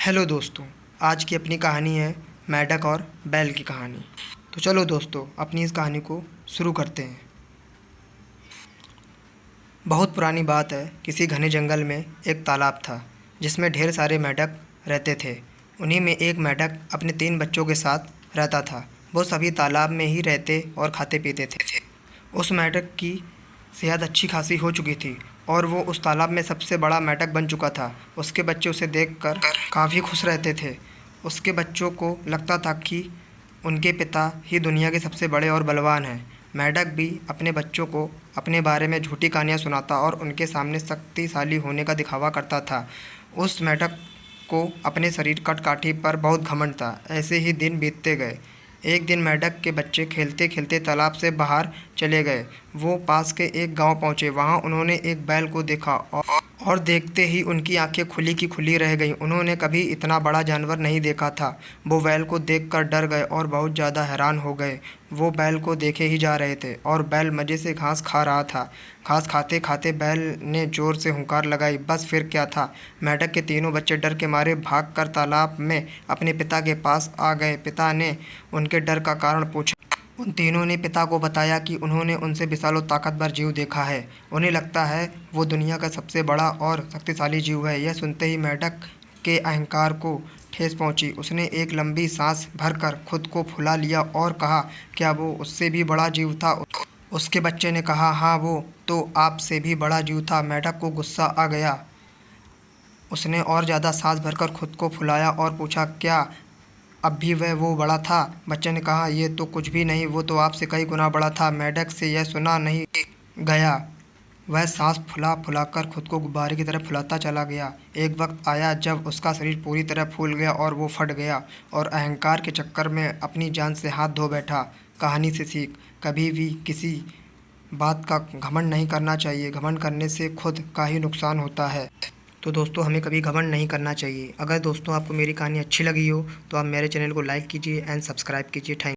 Hello दोस्तों, आज की अपनी कहानी है मेंढक और बैल की कहानी। तो चलो दोस्तों, अपनी इस कहानी को शुरू करते हैं। बहुत पुरानी बात है, किसी घने जंगल में एक तालाब था जिसमें ढेर सारे मेंढक रहते थे। उन्हीं में एक मेंढक अपने 3 बच्चों के साथ रहता था। वो सभी तालाब में ही रहते और खाते पीते थे। उस मेंढक की सेहत अच्छी खासी हो चुकी थी और वो उस तालाब में सबसे बड़ा मेंढक बन चुका था। उसके बच्चे उसे देखकर काफ़ी खुश रहते थे। उसके बच्चों को लगता था कि उनके पिता ही दुनिया के सबसे बड़े और बलवान हैं। मेंढक भी अपने बच्चों को अपने बारे में झूठी कहानियाँ सुनाता और उनके सामने शक्तिशाली होने का दिखावा करता था। उस मेंढक को अपने शरीर कदकाठी पर बहुत घमंड था। ऐसे ही दिन बीतते गए। एक दिन मेंढक के बच्चे खेलते खेलते तालाब से बाहर चले गए। वो पास के एक गांव पहुंचे। वहां उन्होंने एक बैल को देखा और देखते ही उनकी आंखें खुली की खुली रह गईं। उन्होंने कभी इतना बड़ा जानवर नहीं देखा था। वो बैल को देखकर डर गए और बहुत ज़्यादा हैरान हो गए। वो बैल को देखे ही जा रहे थे और बैल मज़े से घास खा रहा था। घास खाते खाते बैल ने ज़ोर से हुंकार लगाई। बस फिर क्या था, मेंढक के तीनों बच्चे डर के मारे भागकर तालाब में अपने पिता के पास आ गए। पिता ने उनके डर का कारण पूछा। उन तीनों ने पिता को बताया कि उन्होंने उनसे विशाल और ताकतवर जीव देखा है। उन्हें लगता है वो दुनिया का सबसे बड़ा और शक्तिशाली जीव है। यह सुनते ही मेंढक के अहंकार को ठेस पहुंची। उसने एक लंबी सांस भरकर खुद को फुला लिया और कहा, क्या वो उससे भी बड़ा जीव था? उसके बच्चे ने कहा, हाँ, वो तो आपसे भी बड़ा जीव था। मेंढक को गुस्सा आ गया। उसने और ज़्यादा सांस भरकर खुद को फुलाया और पूछा, क्या अब भी वह वो बड़ा था? बच्चे ने कहा, ये तो कुछ भी नहीं, वो तो आपसे कई गुना बड़ा था। मेंढक से यह सुना नहीं गया। वह सांस फुला फुलाकर खुद को गुब्बारे की तरह फुलाता चला गया। एक वक्त आया जब उसका शरीर पूरी तरह फूल गया और वो फट गया और अहंकार के चक्कर में अपनी जान से हाथ धो बैठा। कहानी से सीख, कभी भी किसी बात का घमंड नहीं करना चाहिए। घमंड करने से खुद का ही नुकसान होता है। तो दोस्तों, हमें कभी घमंड नहीं करना चाहिए। अगर दोस्तों आपको मेरी कहानी अच्छी लगी हो तो आप मेरे चैनल को लाइक कीजिए एंड सब्सक्राइब कीजिए। थैंक